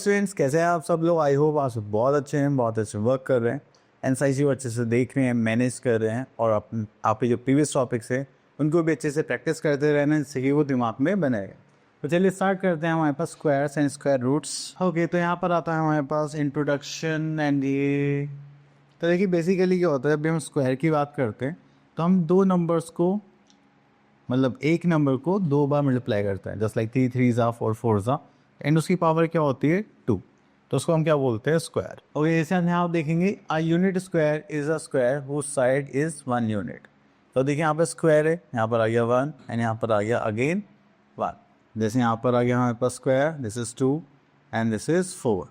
Students, कैसे हैं आप सब लोग? आई होप आप सब बहुत अच्छे हैं, बहुत अच्छे वर्क कर रहे हैं, एनएसआईसी को अच्छे से देख रहे हैं, मैनेज कर रहे हैं और आपके जो प्रीवियस टॉपिक्स हैं उनको भी अच्छे से प्रैक्टिस करते रहना, जिससे कि वो दिमाग में बनेगा। तो चलिए स्टार्ट करते हैं। हमारे पास squares and square roots. Okay, तो यहाँ पर आता है हमारे पास इंट्रोडक्शन एंड ये। तो देखिए बेसिकली क्या होता है, अभी हम स्क्वायर की बात करते हैं तो हम दो नंबर्स को, मतलब एक नंबर को दो बार मल्टीप्लाई करते हैं, जस्ट लाइक 3 3 ज़ा 4 4 ज़ा, एंड उसकी पावर क्या होती है 2। तो उसको हम क्या बोलते हैं? स्क्वायर। ओके, जैसे यहाँ आप देखेंगे a unit square is a square whose side is 1 unit. तो देखिए यहाँ पर स्क्वायर है, यहाँ पर आ गया 1 एंड यहाँ पर आ गया अगेन 1। जैसे यहाँ पर आ गया हमारे पास square, this is 2 and this is 4।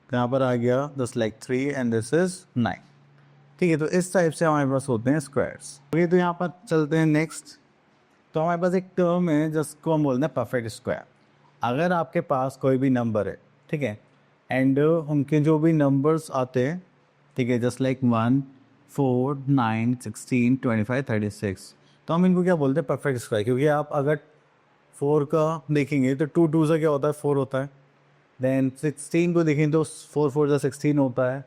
तो यहाँ पर आ गया just like 3 and this is 9। ठीक है, तो इस टाइप से हमारे पास होते हैं स्क्वायर्स। ओके, तो यहाँ पर चलते हैं नेक्स्ट। तो हमारे पास एक टर्म है जिसको हम बोलते हैं परफेक्ट स्क्वायर। अगर आपके पास कोई भी नंबर है, ठीक है, एंड उनके जो भी नंबर्स आते हैं, ठीक है, जस्ट लाइक 1 4 9 16 25 36, तो हम इनको क्या बोलते हैं? Perfect square. क्योंकि आप अगर 4 का देखेंगे तो 2 2 से क्या होता है? 4 होता है। देन 16 को देखेंगे तो 4 4 से 16 होता है।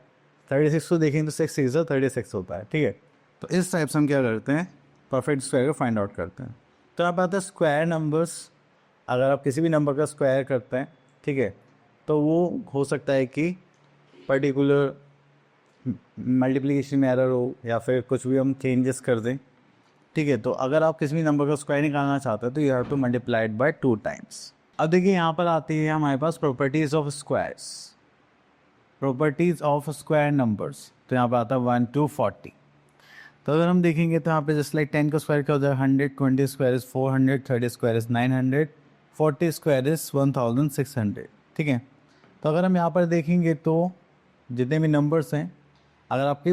36 को देखेंगे तो 6 6 से 36 होता है। ठीक है, तो इस टाइप से हम क्या करते हैं? परफेक्ट स्क्वायर को फाइंड आउट करते हैं। तो आप आता है स्क्वायर नंबर्स। अगर आप किसी भी नंबर का स्क्वायर करते हैं, ठीक है, तो वो हो सकता है कि पर्टिकुलर मल्टीप्लिकेशन में एरर हो या फिर कुछ भी हम चेंजेस कर दें। ठीक है, तो अगर आप किसी भी नंबर का स्क्वायर निकालना चाहते हैं तो you have to multiply it by 2 times. अब देखिए यहाँ पर आती है हमारे पास properties of squares, properties of square numbers. तो यहाँ पर आता है 1 to 40। तो अगर हम देखेंगे तो यहाँ पे जस्ट लाइक 10 का स्क्वायर क्या हो जाएगा? 100, 20 square is 400, 30 square is 900, 40 square is 1600। ठीक है, तो अगर हम यहाँ पर देखेंगे तो जितने भी नंबर्स हैं, अगर आपके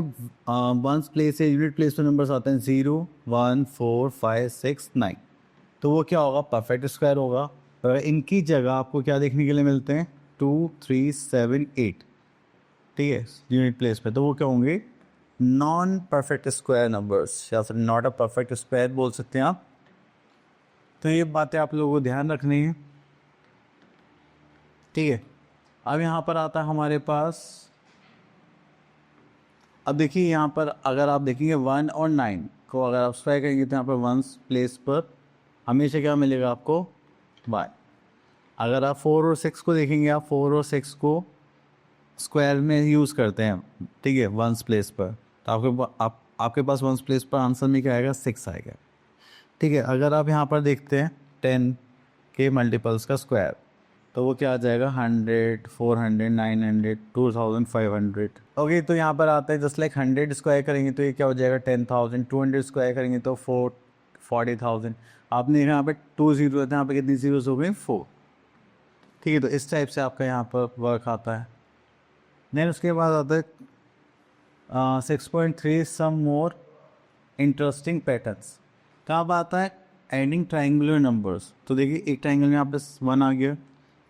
वंस प्लेस से यूनिट प्लेस पे नंबर्स आते हैं 0 1 4 5 6 9, तो वो क्या होगा? परफेक्ट स्क्वायर होगा। अगर इनकी जगह आपको क्या देखने के लिए मिलते हैं? 2 3 7 8, ठीक है, यूनिट प्लेस पे, तो वो क्या होंगे? नॉन परफेक्ट स्क्वायर नंबर्स, या फिर नॉट अ परफेक्ट स्क्वायर बोल सकते हैं आप। तो ये बातें आप लोगों को ध्यान रखनी है। ठीक है, अब यहाँ पर आता है हमारे पास, अब देखिए यहाँ पर अगर आप देखेंगे 1 और 9 को अगर आप स्क्वायर करेंगे तो यहाँ पर वंस प्लेस पर हमेशा क्या मिलेगा आपको? y। अगर आप 4 और 6 को देखेंगे, आप 4 और 6 को स्क्वायर में यूज़ करते हैं, ठीक है, वंस प्लेस पर, तो आपके पास वंस प्लेस पर आंसर में क्या आएगा? 6 आएगा। ठीक है, अगर आप यहाँ पर देखते हैं 10 के मल्टीपल्स का स्क्वायर, तो वो क्या आ जाएगा? 100 400 900 2500। ओके, तो यहाँ पर आता है जस्ट लाइक 100 स्क्वायर करेंगे तो ये क्या हो जाएगा? 10,000। 200 स्क्वायर करेंगे तो 40,000। आपने यहाँ पे 2 जीरो है, यहाँ पे कितनी जीरोस हो गई? 4। ठीक है, तो इस टाइप से आपका यहाँ पर वर्क आता है। देन उसके बाद आता है 6.3 सम मोर इंटरेस्टिंग पैटर्न्स। तो अब आता है एडिंग ट्राइंगुलर नंबर्स। तो देखिए एक ट्राइंगल में यहाँ पे 1 आ गया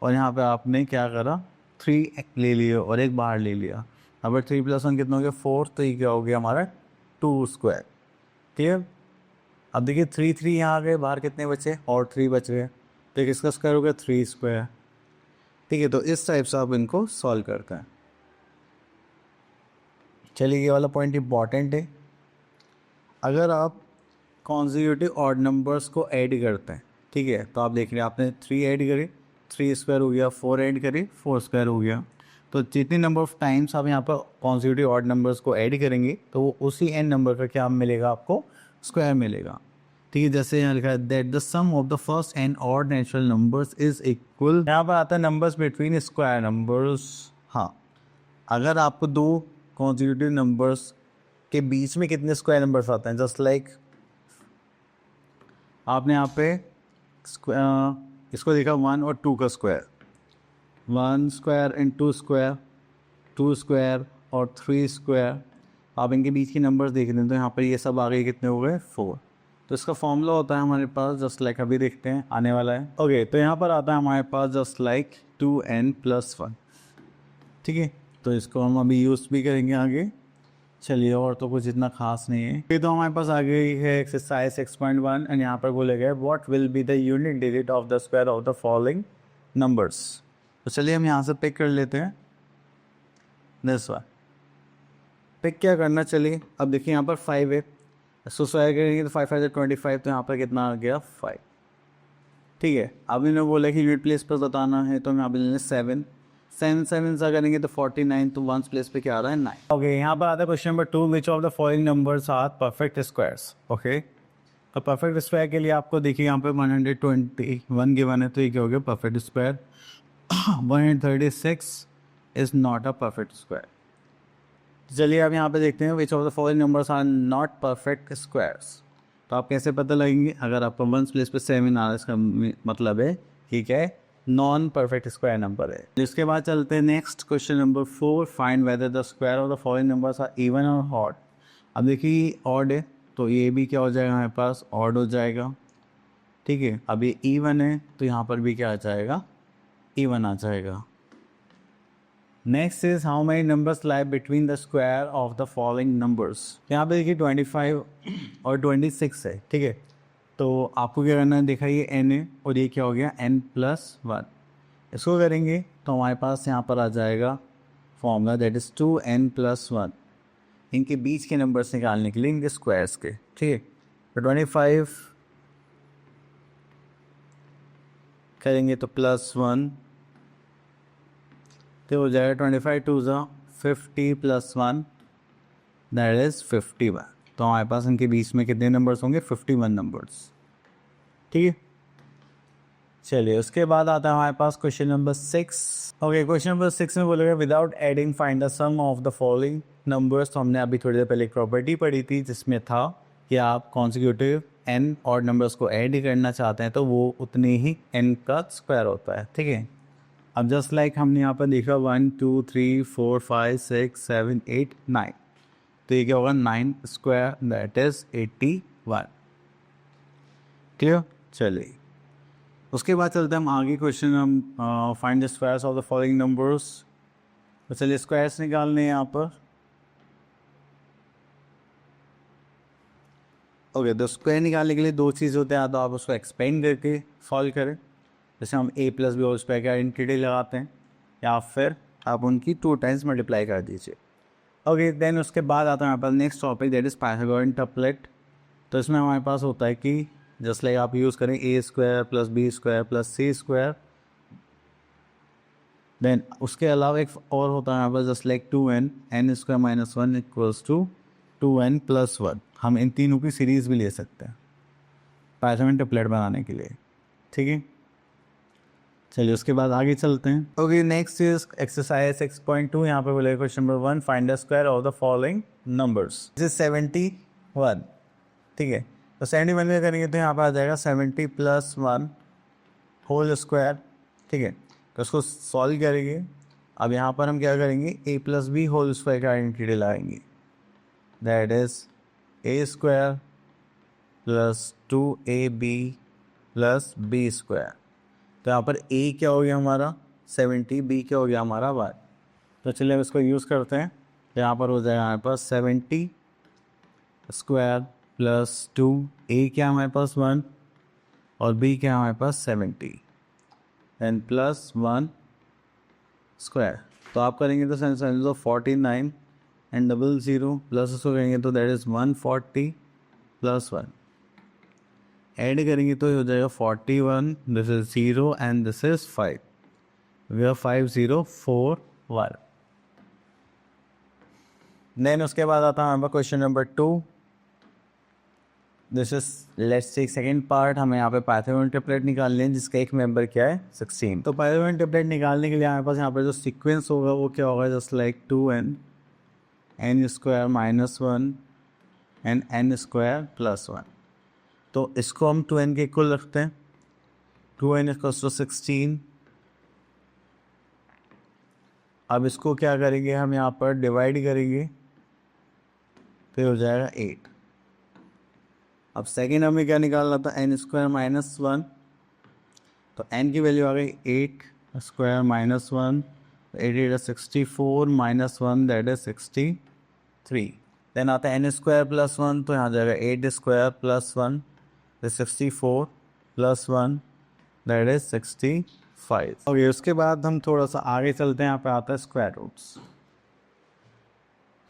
और यहाँ पे आपने क्या करा? 3 ले लिया और एक बाहर ले लिया। अब 3 + 1 कितना हो गया? 4। तो ये क्या हो गया हमारा? 2 स्क्वायर। ठीक है, अब देखिए 3 3 यहाँ आ गए, बाहर कितने बचे? और 3 बच गए, तो किसका स्क्वायर हो गया? 3 स्क्वायर। ठीक है, तो इस टाइप से आप इनको सॉल्व करते हैं। चलिए ये वाला पॉइंट इंपॉर्टेंट है। अगर आप कॉन्जिक्यूटिव ऑड नंबर्स को ऐड करते हैं, ठीक है, तो आप देख रहे हैं आपने 3 ऐड करे, 3 स्क्वायर हो गया, 4 ऐड करे, 4 स्क्वायर हो गया। तो जितने नंबर ऑफ टाइम्स आप यहाँ पर कॉन्जिक्यूटिव ऑड नंबर्स को ऐड करेंगे तो वो उसी एन नंबर का क्या मिलेगा आपको? स्क्वायर मिलेगा। ठीक है, जैसे यहाँ लिखा है that the sum of the first N odd natural numbers is equal. यहाँ पर आता है नंबर्स बिटवीन स्क्वायर नंबर्स। हाँ, अगर आपको दो कॉन्जिक्यूटिव नंबर्स के बीच में कितने स्क्वायर नंबर्स आते हैं? जस्ट लाइक आपने यहाँ पे इसको देखा 1 और 2 का square, 1 square and 2 square, 2 square और 3 स्क्वायर। आप इनके बीच के नंबर्स देख रहे हैं तो यहाँ पर ये सब आ गए, कितने हो गए? 4। तो इसका फॉर्मूला होता है हमारे पास जस्ट लाइक, अभी देखते हैं आने वाला है। ओके, तो यहाँ पर आता है हमारे पास जस्ट लाइक 2n + 1। ठीक है, तो इसको हम अभी यूज़ भी करेंगे आगे। चलिए, और तो कुछ इतना खास नहीं है। ये तो हमारे पास आ गई है एक्सरसाइज 6.1 एंड यहाँ पर बोले गए what will be the unit digit of the square of the following numbers. तो चलिए हम यहाँ से पिक कर लेते हैं दिस वन। पिक क्या करना, चलिए अब देखिए यहाँ पर 5 है, इसको स्क्वायर करेंगे तो 5 5 25, तो यहाँ पर कितना आ गया 5। ठीक है, अब इन्होंने बोला कि यूनिट प्लेस पर बताना है, तो हम यहाँ पे लेंगे 7 7 सा करेंगे तो 49, तो वंस प्लेस पे क्या आ रहा है 9। ओके, यहाँ पर आता है question number 2, which of the following numbers are perfect squares. Okay, तो परफेक्ट स्क्वायर के लिए आपको देखिए यहाँ पे 121 गिवन है, तो ये क्या हो गया perfect square. 136 is not a perfect square. चलिए अब यहाँ पे देखते हैं which of the following numbers are not perfect squares. तो आप कैसे पता लगेंगे, अगर आपका वंस प्लेस पे 7 आ रहा है, इसका मतलब है ठीक है नॉन परफेक्ट स्क्वायर नंबर है। इसके बाद चलते हैं next question number 4, find whether the square of the following numbers are even और ऑड। अब देखिए ऑड है तो ये भी क्या हो जाएगा हमारे पास ऑड हो जाएगा। ठीक है, अब ये इवन है तो यहाँ पर भी क्या आ जाएगा इवन आ जाएगा। Next is how many numbers lie between the square of the following numbers. यहाँ पे देखिए 25 और 26 है। ठीक है, तो आपको क्या करना है, देखा ये n है और ये क्या हो गया n+1। इसको करेंगे तो हमारे पास यहाँ पर आ जाएगा फॉर्मूला दैट इज़ 2n+1। इनके बीच के नंबर्स निकालने के लिए इनके स्क्वायर्स के। ठीक है, तो 25 करेंगे तो +1, तो हो जाएगा 25 2 50 +1 दैट इज़ 51। तो हमारे पास इनके बीच में कितने नंबर्स होंगे 51 नंबर्स। ठीक है, चलिए उसके बाद आता है हमारे पास question number 6। Okay, question number 6 में बोलेगा without adding find the sum of the following numbers. तो हमने अभी थोड़ी देर पहले एक प्रॉपर्टी पढ़ी थी जिसमें था कि आप कॉन्सिक्यूटिव n और नंबर्स को ऐड करना चाहते हैं तो वो उतने ही n का स्क्वायर होता है। ठीक है, अब जस्ट लाइक हमने यहाँ पर देखा 1 2 3 4 5 6 7 8 9, तो ये क्या होगा 9 स्क्वायर दैट इज 81। क्लियर, चलिए उसके बाद चलते हैं हम आगे क्वेश्चन। हम find the squares of the following numbers. तो चलिए स्क्वायर्स निकालने हैं यहाँ पर। ओके, तो स्क्वायर निकालने के लिए दो चीज़ होते हैं, या तो आप उसको एक्सपेंड करके सॉल्व करें, जैसे हम a + b होल स्क्वायर की आइडेंटिटी लगाते हैं, या फिर आप उनकी 2 टाइम्स मल्टीप्लाई कर दीजिए। ओके, देन उसके बाद आता है हमारे पास next topic that is Pythagorean triplet. तो इसमें हमारे पास होता है कि जस्ट लाइक आप यूज़ करें a² + b² + c²। देन उसके अलावा एक और होता है हमारे पास just like 2n n² - 1 = 2n + 1। हम इन तीनों की सीरीज़ भी ले सकते हैं पाइथागोरन ट्रिपलेट बनाने के लिए। ठीक है, चलिए उसके बाद आगे चलते हैं। Okay, next is exercise 6.2। यहाँ पे बोलेगा question number 1, find the square of the following numbers. This is 71। ठीक है, तो 71 में करेंगे तो यहाँ पर आ जाएगा 70 + 1 होल स्क्वायर। ठीक है, तो उसको सॉल्व करेंगे। अब यहाँ पर हम क्या करेंगे a + b होल स्क्वायर का आइडेंटिटी लगाएंगे that is a² + 2ab + b²। तो यहाँ पर a क्या हो गया हमारा 70, b क्या हो गया हमारा 1। तो चलिए अब इसको यूज़ करते हैं। तो यहाँ पर हो जाएगा हमारे पास 70² + 2, a क्या हमारे पास 1 और b क्या हमारे पास 70 एंड +1²। तो आप करेंगे तो 49 एंड 00 प्लस उसको करेंगे तो दैट इज़ 140 + 1। ऐड करेंगे तो हो जाएगा 41, this is 0 and this is 5। We are 5041। Then उसके बाद आता है हमारा question number 2। This is let's take second part. हमें यहाँ पे पाइथागोरन ट्रिपलेट निकालने हैं जिसका एक मेंबर क्या है 16। तो पाइथागोरन ट्रिपलेट निकालने के लिए हमारे पास यहाँ पर जो सीक्वेंस होगा वो क्या होगा just like 2n n² - 1 and n² + 1। तो इसको हम 2n के इक्वल रखते हैं। 2n = 16। अब इसको क्या करेंगे हम यहाँ पर डिवाइड करेंगे तो हो जाएगा 8। अब सेकेंड हमें क्या निकालना था n² - 1। तो n की वैल्यू आ गई 8² - 1, 8 × 64 - 1 दैट इज 63। देन आता है n² + 1, तो यहाँ जाएगा 8² + 1 64 + 1 दैट इज 63। 5। ओके, उसके बाद हम थोड़ा सा आगे चलते हैं, यहाँ पे आता है स्क्वायर रूट्स।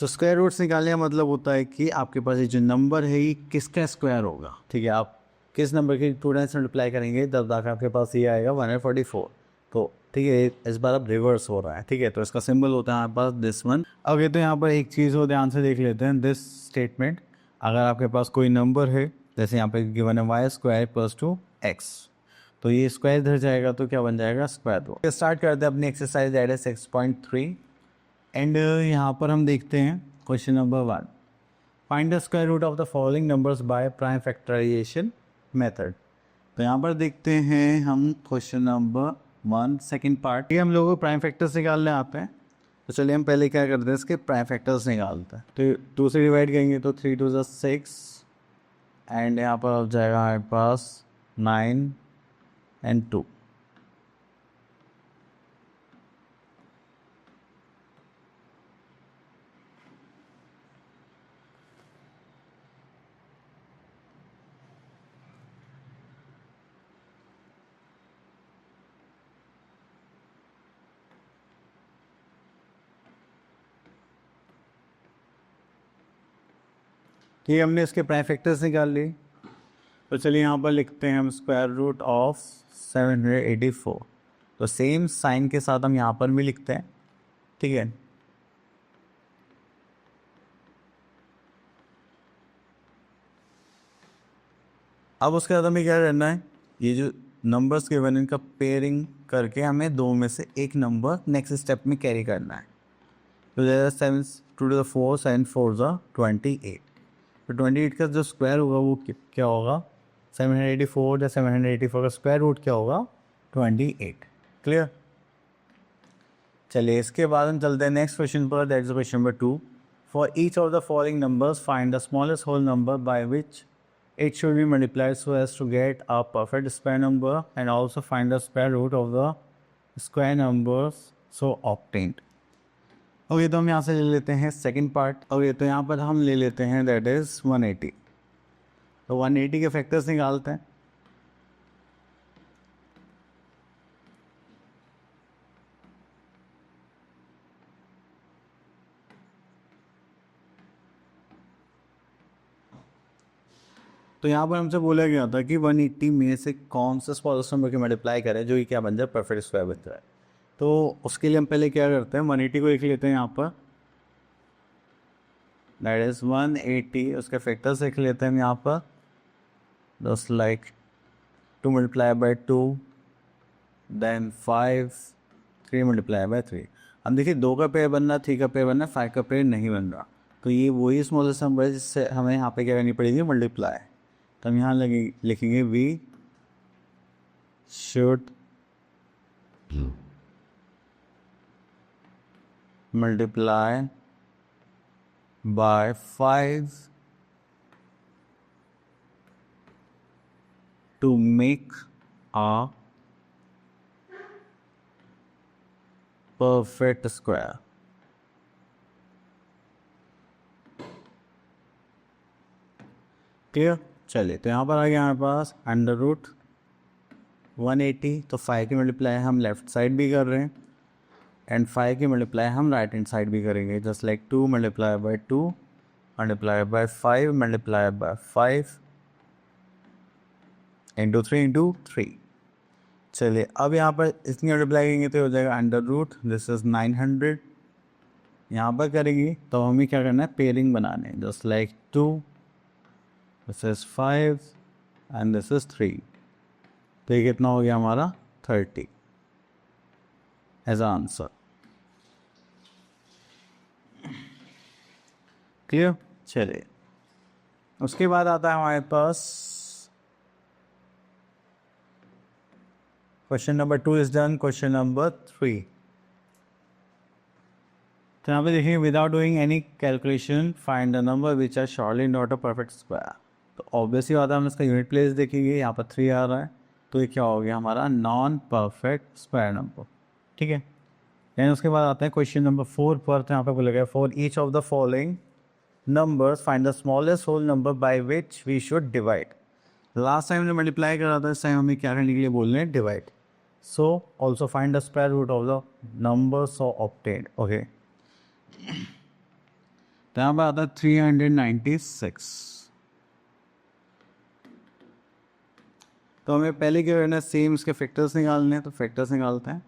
तो स्क्वायर रूट्स निकालने का मतलब होता है कि आपके पास ये जो नंबर है ये किसका स्क्वायर होगा, ठीक है। आप किस नंबर के 2 टाइम्स मल्टीप्लाई करेंगे तब जाकर आपके पास ये आएगा 144। तो ठीक है, इस बार अब रिवर्स हो रहा है, ठीक है। तो इसका सिंबल होता है हमारे पास दिस वन। ओके, तो यहाँ पर एक चीज़ हो, ध्यान से देख लेते हैं दिस स्टेटमेंट। अगर आपके पास कोई नंबर है, जैसे यहाँ पे गिवन है वाई स्क्वायर प्लस 2x, तो ये स्क्वायर इधर जाएगा तो क्या बन जाएगा, स्क्वायर रूट। स्टार्ट करते हैं अपनी एक्सरसाइज दैट इज 6.3 एंड यहाँ पर हम देखते हैं question number 1, find the square root of the following numbers by prime factorization method. तो यहाँ पर देखते हैं हम क्वेश्चन नंबर 1 सेकंड पार्ट। ये हम लोगों को प्राइम फैक्टर्स निकालने आते हैं, तो चलिए हम पहले क्या करते हैं, इसके प्राइम फैक्टर्स निकालते हैं। तो 2 से डिवाइड करेंगे तो 3 2 6 एंड यहाँ पर हो जाएगा हमारे पास 9 एंड 2। ये हमने इसके प्राइम फैक्टर्स निकाल लिए। तो चलिए यहाँ पर लिखते हैं हम स्क्वायर रूट ऑफ 784। तो सेम साइन के साथ हम यहाँ पर भी लिखते हैं, ठीक है। अब उसके बाद हमें क्या करना है, ये जो नंबर्स के वन इनका पेयरिंग करके हमें 2 में से एक नंबर नेक्स्ट स्टेप में कैरी करना है। तो जैसे 7 2 to the 4 7 4 28। तो 28 का जो स्क्वायर होगा वो क्या होगा, 784 या 784 का स्क्वायर रूट क्या होगा, 28। क्लियर। चलिए इसके बाद हम चलते हैं नेक्स्ट क्वेश्चन पर, that is question number 2। For each of the following numbers find the smallest whole number by which it should be multiplied so as to get a perfect square number and also find the square root of the square numbers so obtained। Okay, तो हम यहाँ से ले लेते हैं second part. Okay, तो यहाँ पर हम ले लेते हैं दैट इज 180। तो 180 के फैक्टर्स निकालते हैं। तो यहाँ पर हमसे बोला गया था कि 180 में से कौन सा स्मॉलेस्ट नंबर के मल्टीप्लाई करें जो कि क्या बन जाए, परफेक्ट स्क्वायर बन जाए। तो उसके लिए हम पहले क्या करते हैं, 180 को लिख लेते हैं यहाँ पर, दैट इज 180। उसके फैक्टर्स लिख लेते हैं हम यहाँ पर, just like 2 multiply by 2 then 5 3 multiply by 3। हम देखिए 2 का पेयर बनना, 3 का पेयर बनना, 5 का पेयर नहीं बन रहा। तो ये वही स्मॉलेस्ट नंबर है जिससे हमें यहाँ पे क्या करनी पड़ेगी, मल्टीप्लाई। तो हम यहाँ लिखेंगे we should multiply by 5 to make a perfect square। Clear. चलिए तो यहाँ पर आ गया हमारे पास अंडर रूट 180। तो 5 की मल्टीप्लाई हम लेफ्ट साइड भी कर रहे हैं एंड 5 की मल्टीप्लाई हम राइट हैंड साइड भी करेंगे, just like 2 multiply by 2 multiply by 5 multiply by 5 into 3 into 3। चलिए अब यहाँ पर इसकी मल्टीप्लाई करेंगे तो हो जाएगा अंडर रूट दिस इज 900। यहाँ पर करेंगे तो हमें क्या करना है, पेयरिंग बनाने, just like 2 this is 5 and this is 3। तो ये कितना हो गया हमारा 30 एज आंसर। क्लियर। चलिए उसके बाद आता है हमारे पास question number 2 is done. Question number 3, तो यहाँ पे देखिए without doing any calculation find the number which are surely not a perfect square. तो ऑब्वियसली बात है, हम इसका यूनिट प्लेस देखेंगे, यहाँ पर 3 आ रहा है, तो ये क्या हो गया हमारा नॉन परफेक्ट स्क्वायर नंबर। ठीक है। देन उसके बाद आता है क्वेश्चन नंबर 4 पर। तो यहाँ पे बोला गया for each of the following numbers find the smallest whole number by which we should divide. Last time हमने मल्टीप्लाई करा था, इस टाइम हमें क्या करने के लिए बोल रहे हैं, divide. So also find the square root of the number so obtained. Okay. तो यहाँ पर आता है 396. तो हमें पहले क्या करना है, सेम इसके फैक्टर्स निकालने हैं, तो फैक्टर्स निकालते हैं.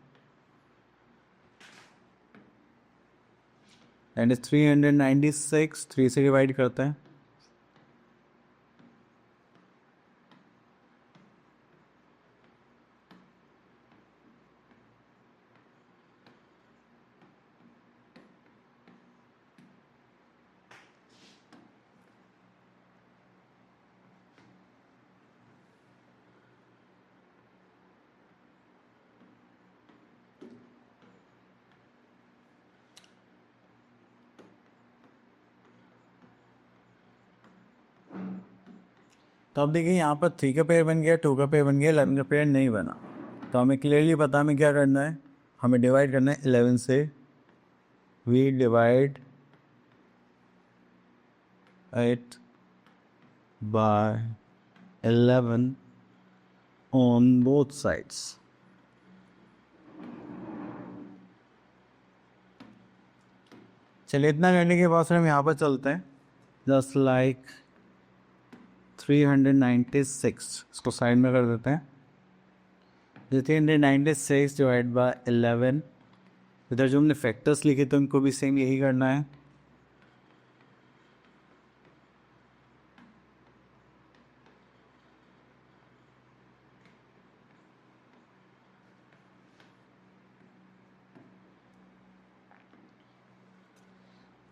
एंड 396 3 से डिवाइड करते हैं. तो अब देखिए यहाँ पर 3 का पेयर बन गया, 2 का पेयर बन गया, 11 का पेयर नहीं बना. तो हमें क्लियरली पता हमें क्या करना है, हमें डिवाइड करना है 11 से. We divide 8 by 11 on both sides. चलिए इतना करने के बाद फिर हम यहाँ पर चलते हैं. जस्ट लाइक 396, इसको साइड में कर देते हैं. 396 डिवाइड बाय 11. इधर जो हमने फैक्टर्स लिखे थे उनको भी सेम यही करना है.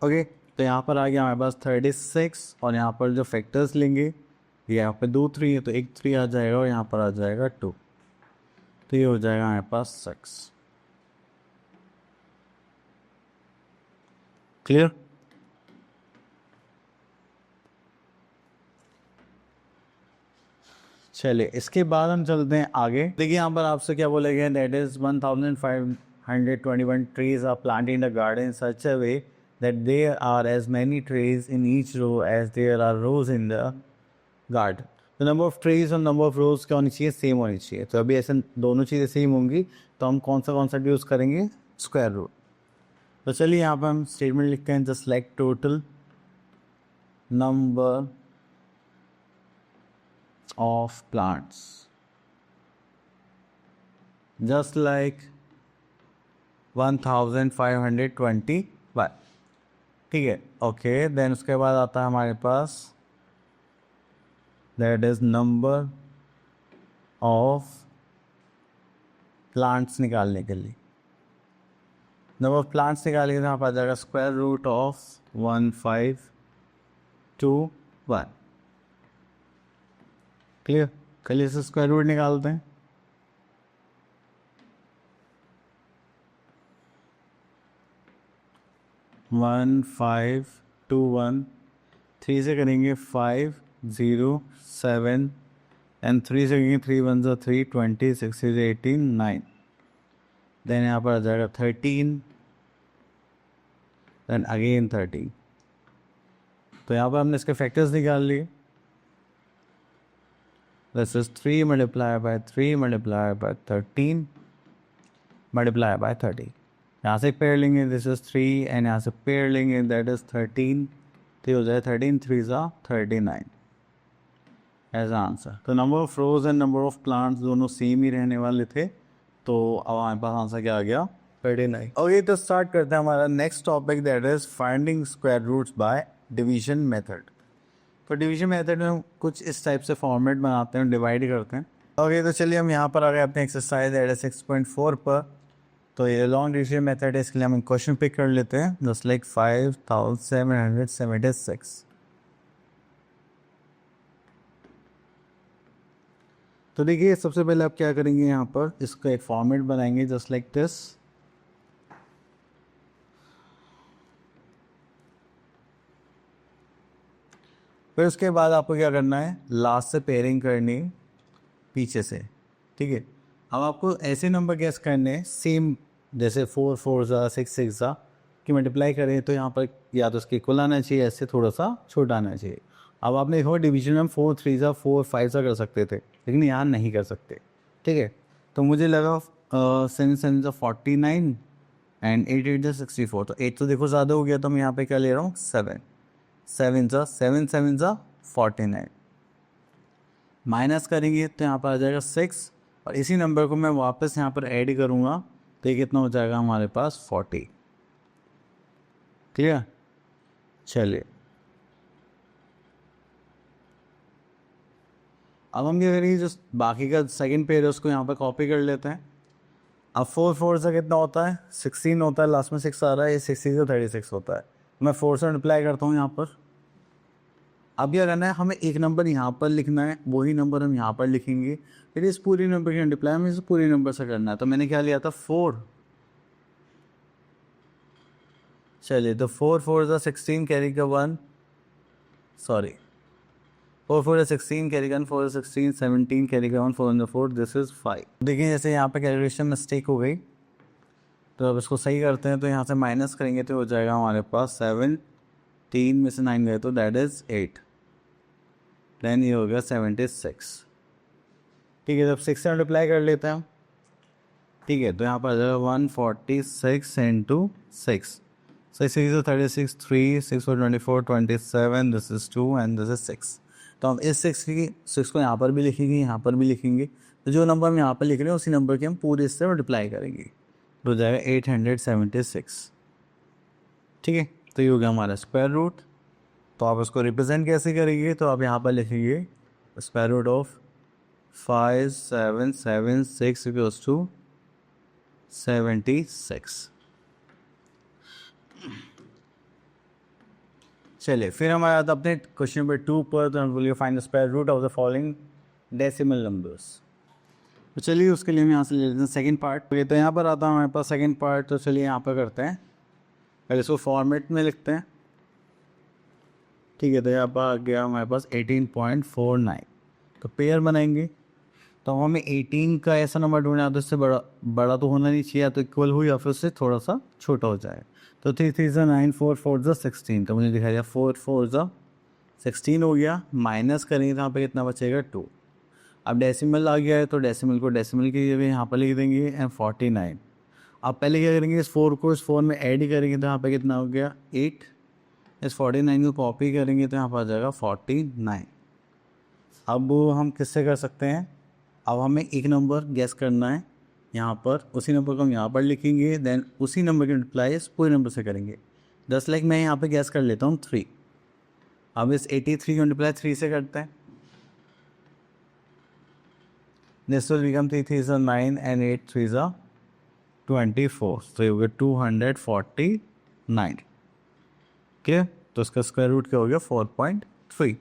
ओके तो यहाँ पर आ गया हमारे पास 36 और यहाँ पर जो फैक्टर्स लेंगे, यहाँ पे 2 3 है तो एक 3 आ जाएगा और यहाँ पर आ जाएगा 2. तो ये हो जाएगा हमारे पास 6. क्लियर. चलिए इसके बाद हम चलते हैं आगे. देखिए यहाँ पर आपसे क्या बोला गया, that is 1521 trees are planted in the garden such a way that there are as many trees in each row as there are rows in the garden. The number of trees और number of rows क्या होनी चाहिए, same होनी चाहिए. तो अभी ऐसे दोनों चीज़ें सेम होंगी तो हम कौन सा यूज़ करेंगे, स्क्वायर रूट. तो चलिए यहाँ पर हम स्टेटमेंट लिखते हैं, just like total number of plants just like 1521. ठीक है. ओके देन उसके बाद आता है हमारे पास that is number of plants निकालने के लिए. नंबर ऑफ प्लांट्स निकालने के लिए यहाँ पर आ जाएगा स्क्वायर रूट ऑफ 1521. क्लियर. चलिए से स्क्वायर रूट निकालते हैं. वन 5 2 1 3 से करेंगे 5 0 7 एंड 3 से करेंगे 3 1 3 20 6 18 9. देन यहाँ पर आ जाएगा 13 देन अगेन 13. तो यहाँ पर हमने इसके फैक्टर्स निकाल लिए. This is 3 multiply by 3 multiply bye 13 multiply by 30. यहाँ से पेयर लेंगे, दिस इज 3 एंड यहाँ से पेयर लेंगे, दैट इज 13. तो हो जाए 13 3 39 एज आंसर. तो number of rows and number of plants दोनों सेम ही रहने वाले थे. तो अब हमारे पास आंसर क्या आ गया, 39. ओके तो स्टार्ट करते हैं हमारा next topic, that is finding square roots by division method. तो डिवीजन मेथड में हम कुछ इस टाइप से फॉर्मेट बनाते हैं, डिवाइड करते हैं. ओके तो चलिए हम यहाँ पर आ गए अपने एक्सरसाइज दैट इज 6.4 पर. तो ये लॉन्ग डिवीजन मेथड है, इसके लिए हम क्वेश्चन पिक कर लेते हैं, जस्ट लाइक 5776. तो देखिए सबसे पहले आप क्या करेंगे, यहाँ पर इसका एक फॉर्मेट बनाएंगे जस्ट लाइक दिस. फिर उसके बाद आपको क्या करना है, लास्ट से पेयरिंग करनी है पीछे से. ठीक है. अब आपको ऐसे नंबर गैस करने हैं सेम, जैसे 4 4 6 6 की मल्टीप्लाई करें तो यहाँ पर या तो उसके इक्वल आना चाहिए, ऐसे थोड़ा सा छोटा आना चाहिए. अब आपने देखो डिवीजन में 4 3 4 5 कर सकते थे, लेकिन यहाँ नहीं कर सकते. ठीक है. तो मुझे लगा सेवन सेवन ज़ा 49 एंड 8 8 ज़ा 64, तो 8 तो देखो ज़्यादा हो गया, तो मैं यहाँ पे क्या ले रहा हूँ 7, सेवन सेवन ज़ा 49, माइनस करेंगे तो यहाँ पर आ जाएगा 6, और इसी नंबर को मैं वापस यहाँ पर ऐड करूँगा तो ये कितना हो जाएगा हमारे पास 40। क्लियर? चलिए अब हम क्या करेंगे, जो बाकी का सेकंड पेयर है उसको यहाँ पर कॉपी कर लेते हैं। अब 4 4 से कितना होता है 16 होता है, लास्ट में 6 आ रहा है, ये 60 से 36 होता है। मैं 4 से मल्टीप्लाई करता हूँ यहाँ पर। अब क्या करना है, हमें एक नंबर यहाँ पर लिखना है, वही नंबर हम यहाँ पर लिखेंगे, फिर इस पूरी नंबर की मल्टीप्लाई हमें इस पूरी नंबर से करना है। तो मैंने क्या लिया था 4, चलिए तो 4 4 ज़ा 16 कैरी का 1, सॉरी 4 4 ज़ा 16 कैरी का 1, 4 ज़ा 16 17 कैरी का 1, 4 ज़ा 4, दिस इज़ 5। देखिए जैसे यहाँ पे कैलकुलेशन मिस्टेक हो गई, तो अब इसको सही करते हैं, तो यहाँ से माइनस करेंगे तो हो जाएगा हमारे पास 7, 3 में से 9 गए तो दैट इज़ 8, देन ये हो गया 76। ठीक है, जब 6 से मल्टीप्लाई कर लेते हैं हम। ठीक है, तो यहाँ पर आ जाएगा 146 into 6, so 6 is 36, 3, 6 for 24, 27, this is 2 and this is 6। तो हम इस 6 को यहाँ पर भी लिखेंगे, यहाँ पर भी लिखेंगे, तो जो नंबर हम यहाँ पर लिख रहे हैं उसी नंबर के हम पूरे इससे मल्टीप्लाई करेंगे, तो हो जाएगा 876। ठीक है, तो ये हो गया हमारा स्क्वायर रूट। तो आप उसको रिप्रेजेंट कैसे करेंगे, तो आप यहाँ पर लिखेंगे square root of 5776 equals to 76। चलिए फिर हमारे आता अपने क्वेश्चन नंबर 2 पर, तो हम बोलिए find the square root of the following decimal numbers. तो चलिए उसके लिए हम यहाँ से ले लेते हैं सेकंड पार्ट। तो यहाँ पर आता है हमारे पास सेकंड पार्ट, तो चलिए यहाँ पर करते हैं, पहले इसको फॉर्मेट में लिखते हैं। ठीक है, तो यहाँ पर आ गया हमारे पास 18.49, तो पेयर बनाएंगे, तो हमें 18 का ऐसा नंबर ढूंढना है तो इससे बड़ा तो होना नहीं चाहिए, या तो इक्वल हो या फिर उससे थोड़ा सा छोटा हो जाए। तो 3 3 ज़ा 9, 4 4 ज़ा 16, तो मुझे दिखाई दिया 4 4 ज़ा 16 हो गया, माइनस करेंगे तो यहाँ पे कितना बचेगा 2। अब डेसिमल आ गया है, तो डेसिमल को डेसिमल के लिए यहाँ पर लिख देंगे एंड 49। अब पहले क्या करेंगे, इस 4 को इस 4 में ऐड करेंगे, तो यहाँ पे कितना हो गया 8, इस 49 को कॉपी करेंगे तो यहाँ पर आ जाएगा 49। अब हम किससे कर सकते हैं, अब हमें एक नंबर गैस करना है यहाँ पर, उसी नंबर को हम यहाँ पर लिखेंगे, देन उसी नंबर की मल्टीप्लाई इस पूरे नंबर से करेंगे। जस्ट लाइक मैं यहाँ पे गैस कर लेता हूँ 3। अब इस 83 की मल्टीप्लाई 3 से करते हैं, दिस विल बिकम 3 3 ज़ा 9 एंड 8 3 ज़ा 24, तो ये हो गया 249। ठीक है, तो इसका स्क्वायर रूट क्या हो गया 4.3।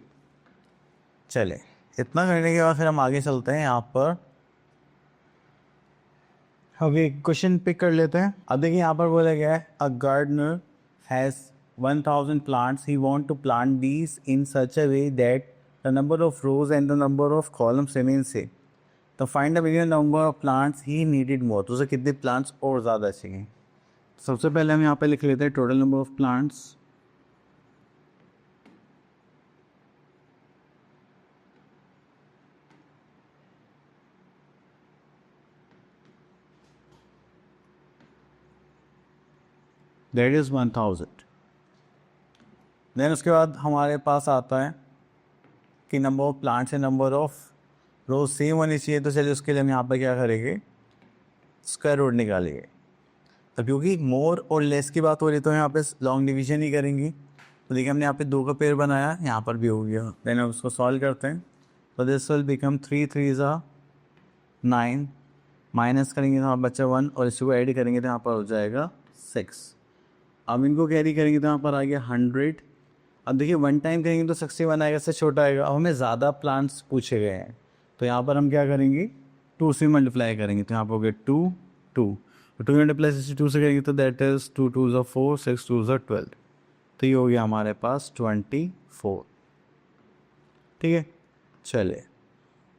चले इतना करने के बाद फिर हम आगे चलते हैं। यहाँ पर अब एक क्वेश्चन पिक कर लेते हैं। अब देखिए यहाँ पर बोला गया है a gardener has 1000 plants, he want to plant these in such a way that the number of rows and the number of columns remain same. तो find the minimum number of plants he needed more, तो उसे कितने plants और ज़्यादा चाहिए। सबसे पहले हम यहाँ पर लिख लेते हैं total number of plants. That is 1000। Then उसके बाद हमारे पास आता है कि number of plants and number of rose same होनी चाहिए। तो चलिए उसके लिए हम यहाँ पर क्या करेंगे, स्क्वायर रूट निकालेंगे। तो क्योंकि मोर और लेस की बात हो रही तो यहाँ पे लॉन्ग डिवीजन ही करेंगे। तो देखिए हमने यहाँ पे 2 का पेयर बनाया, यहाँ पर भी हो गया। देन हम उसको सॉल्व करते हैं, तो दिस विल बिकम 3 3 ज़ा 9, माइनस करेंगे तो यहाँ बच्चा 1, और इसको ऐड करेंगे तो यहाँ पर हो जाएगा 6। अब इनको कैरी करेंगे तो यहाँ पर आ गया 100। अब देखिए 1 टाइम करेंगे तो 61 आएगा, इससे छोटा आएगा। अब हमें ज़्यादा प्लांट्स पूछे गए हैं, तो यहाँ पर हम क्या करेंगे 2 से मल्टीप्लाई करेंगे, तो यहाँ पर हो गया 2 2, तो 2 मल्टीप्लाई 62 से करेंगे तो दैट इज़ 2 2 ज़ा 4, 6 2 ज़ा 12, तो ये हो गया हमारे पास 24। ठीक है, चलिए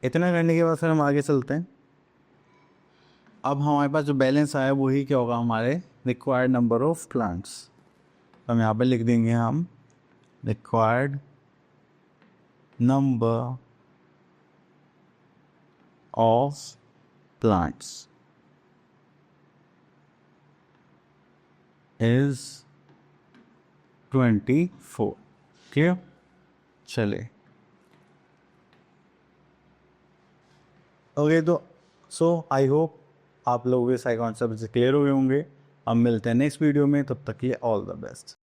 इतना करने के बाद फिर हम आगे चलते हैं। अब हमारे पास जो बैलेंस आया वही क्या होगा, हमारे रिक्वायर्ड नंबर ऑफ प्लांट्स। तो हम यहाँ पर लिख देंगे हम required number of plants. Is 24। Clear? चले ओके, तो सो आई होप आप लोगों के सारे कॉन्सेप्ट क्लियर हुए होंगे। अब मिलते हैं नेक्स्ट वीडियो में, तब तक के लिए ऑल द बेस्ट।